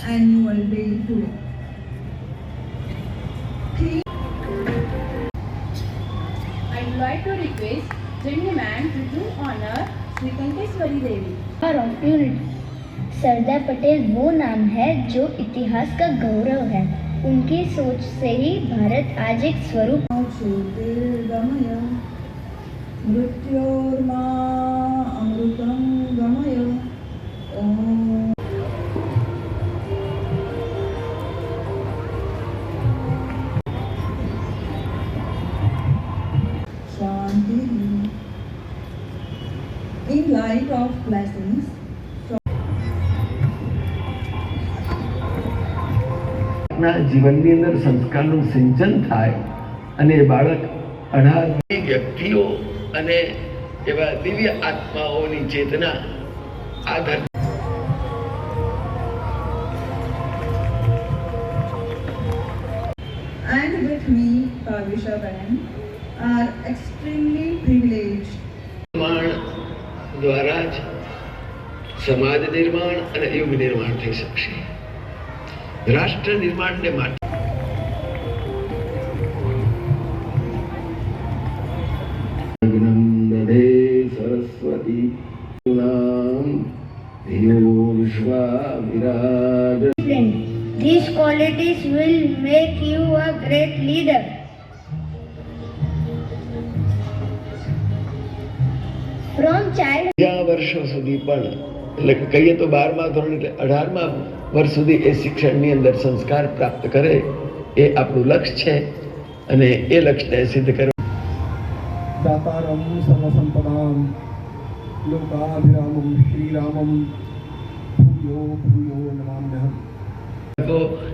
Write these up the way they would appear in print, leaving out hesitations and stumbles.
annual day too. I would like to request gentleman to do honor Sri Kankeshwari Devi. Sardar Patel वो नाम है जो इतिहास का गौरव है। उनकी सोच से ही भारत आज एक स्वरूप गमय मृत्योर्मा अमृतं गमय। Om Shanti. In light of blessings જીવનની અંદર સંસ્કારનું સિંચન થાય અને બાળક 18 વ્યક્તિઓ અને એવા દિવ્ય આત્માઓની ચેતના આધાર and with me, Parvisha Bain, are extremely privileged. નિર્માણ દ્વારા જ સમાજ નિર્માણ અને યુગ નિર્માણ થઈ શકશે. રાષ્ટ્ર નિર્માણને માટે Saraswati These qualities will make you a great leader. From child વર્ષો સુધી પણ એટલે કહીએ તો 12મા ધોરણ એટલે 18મા વર્ષ સુધી એ શિક્ષણની અંદર સંસ્કાર પ્રાપ્ત કરે એ આપણું લક્ષ્ય છે અને એ લક્ષ્યને સિદ્ધ કરવા દાતારમ સર્વસંપદામ લોકાભિરામમ શ્રીરામમ ભૂયો ભૂયો નમામ્યહમ.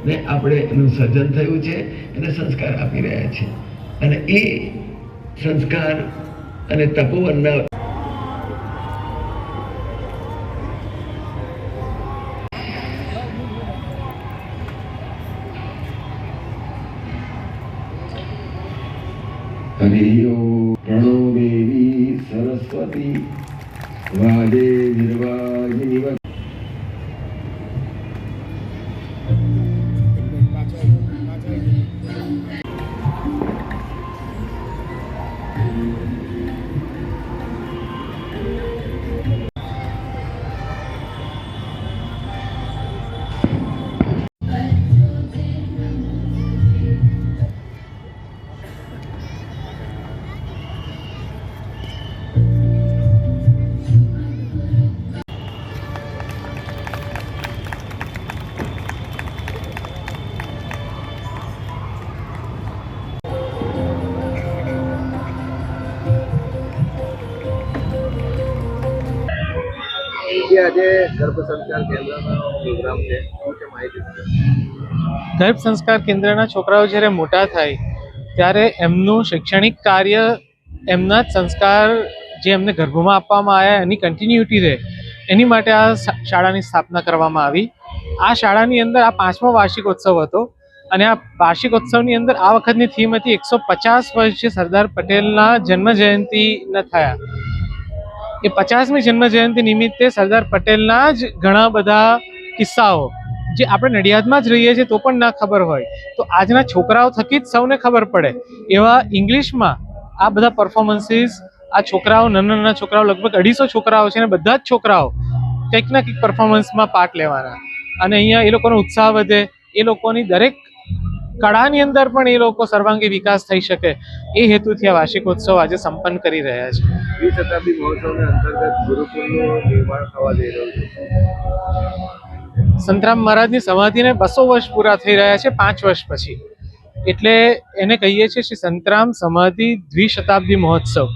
ને આપણે એનું સર્જન થયું છે એને સંસ્કાર આપી રહ્યા છે અને એ સંસ્કાર અને તપોવનના हरियो प्रणो देवी सरस्वती वाजे निर्वागिनी આજે ગર્ભ સંસ્કાર કેન્દ્રનો પ્રોગ્રામ છે, શું છે માહિતી? ગર્ભ સંસ્કાર કેન્દ્રના છોકરાઓ જ્યારે મોટા થાય ત્યારે એમનું શૈક્ષણિક કાર્ય એમના જ સંસ્કાર જે એમને ગર્ભમાં આપવામાં આવ્યા એની કન્ટિન્યુટી રહે એની માટે આ શાળાની સ્થાપના કરવામાં આવી. આ શાળાની અંદર આ 5મો વાર્ષિકોત્સવ હતો અને આ વાર્ષિકોત્સવની અંદર આ વખતની થીમ હતી 150 વર્ષ જે સરદાર પટેલના જન્મ જયંતિના થયા. એ 50મી જન્મ જયંતિ નિમિત્તે સરદાર પટેલના જ ઘણા બધા કિસ્સાઓ જે આપણે નડિયાદમાં જ રહીએ છીએ તો પણ ના ખબર હોય તો આજના છોકરાઓ થકી જ સૌને ખબર પડે એવા ઇંગ્લિશમાં આ બધા પરફોર્મન્સીસ આ છોકરાઓ નાના છોકરાઓ લગભગ 250 છોકરાઓ છે અને બધા જ છોકરાઓ કંઈક ના કંઈક પરફોર્મન્સમાં પાર્ટ લેવાના અને અહીંયા એ લોકોનો ઉત્સાહ વધે એ લોકોની દરેક કળાની અંદર પણ એ લોકો સર્વાંગી વિકાસ થઈ શકે એ હેતુથી આ વાર્ષિકોત્સવ આજે સંપન્ન કરી રહ્યા છે. 20 શતાબ્દી મહોત્સવના અંતર્ગત ગુરુકુળનું નિર્માણ થવા જઈ રહ્યું છે. સંતરામ મહારાજની સમાધિને 200 વર્ષ પૂરા થઈ રહ્યા છે 5 વર્ષ પછી એટલે એને કહીએ છીએ શ્રી સંતરામ સમાધિ દ્વિશતાબ્દી મહોત્સવ.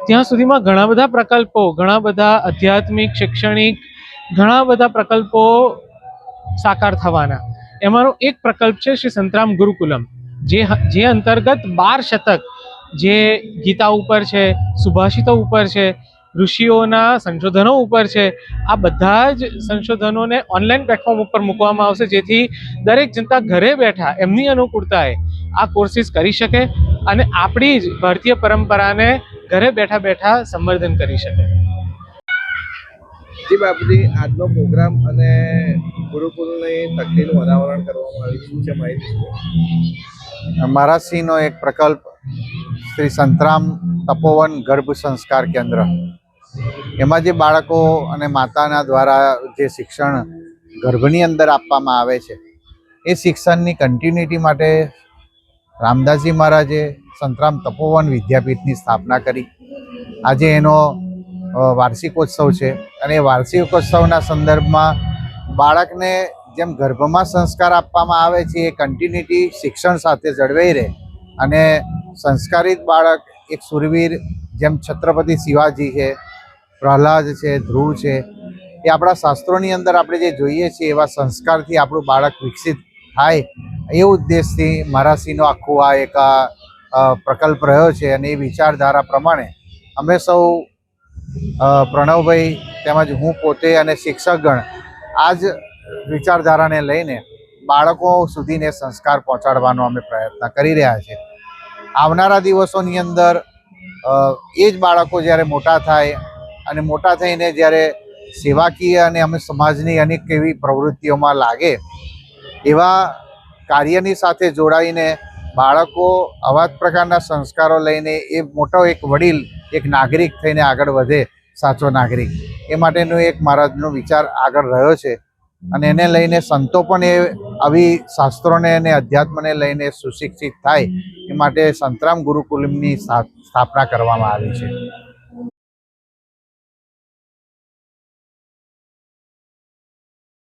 ત્યાં સુધીમાં ઘણા બધા પ્રકલ્પો ઘણા બધા આધ્યાત્મિક શૈક્ષણિક ઘણા બધા પ્રકલ્પો સાકાર થવાના. એમાંનો એક પ્રકલ્પ છે શ્રી સંતરામ ગુરુકુલમ જે અંતર્ગત 12 શતક જે ગીતા ઉપર છે સુભાષિતો ઉપર છે ઋષિઓના સંશોધનો ઉપર છે આ બધા જ સંશોધનોને ઓનલાઈન પ્લેટફોર્મ ઉપર મૂકવામાં આવશે જેથી દરેક જનતા ઘરે બેઠા એમની અનુકૂળતાએ આ કોર્સિસ કરી શકે અને આપણી જ ભારતીય પરંપરાને ઘરે બેઠા બેઠા સંવર્ધન કરી શકે. જી બાપજી, આજનો પ્રોગ્રામ અને ગુરુકુલની તકતીનું અનાવરણ કરવામાં આવ્યું, શું છે માહિતી? મહારાજસિંહનો એક પ્રકલ્પ શ્રી સંતરામ તપોવન ગર્ભ સંસ્કાર કેન્દ્ર, એમાં જે બાળકો અને માતાના દ્વારા જે શિક્ષણ ગર્ભની અંદર આપવામાં આવે છે એ શિક્ષણની કન્ટિન્યુટી માટે રામદાસજી મહારાજે સંતરામ તપોવન વિદ્યાપીઠની સ્થાપના કરી. આજે એનો વાર્ષિકોત્સવ છે અને એ વાર્ષિકોત્સવના સંદર્ભમાં બાળકને જેમ ગર્ભમાં સંસ્કાર આપવામાં આવે છે એ કન્ટિન્યુટી શિક્ષણ સાથે જળવાઈ રહે અને સંસ્કારિત બાળક એક સુરવીર જેમ છત્રપતિ શિવાજી છે, પ્રહલાદ છે, ધ્રુવ છે, એ આપણા શાસ્ત્રોની અંદર આપણે જે જોઈએ છીએ એવા સંસ્કારથી આપણું બાળક વિકસિત થાય એ ઉદ્દેશથી મહારાજસિંહનો આખું આ એક પ્રકલ્પ રહ્યો છે. અને એ વિચારધારા પ્રમાણે અમે સૌ પ્રણવભાઈ તેમજ હું પોતે અને શિક્ષકગણ આ જ વિચારધારાને લઈને બાળકો સુધીને સંસ્કાર પહોંચાડવાનો અમે પ્રયત્ન કરી રહ્યા છીએ. આવનારા દિવસોની અંદર એ જ બાળકો જ્યારે મોટા થાય અને મોટા થઈને જ્યારે સેવાકીય અને અમે સમાજની અનેક એવી પ્રવૃત્તિઓમાં લાગે એવા કાર્યની સાથે જોડાઈને બાળકો આવા જ પ્રકારના સંસ્કારો લઈને એ મોટો એક વડીલ, એક નાગરિક થઈને આગળ વધે, સાચો નાગરિક. એ માટેનો એક મહારાજનો વિચાર આગળ રહ્યો છે અને એને લઈને સંતો પણ એ આવી શાસ્ત્રોને અને અધ્યાત્મને લઈને સુશિક્ષિત થાય એ માટે સંતરામ ગુરુકુલમની સ્થાપના કરવામાં આવી છે.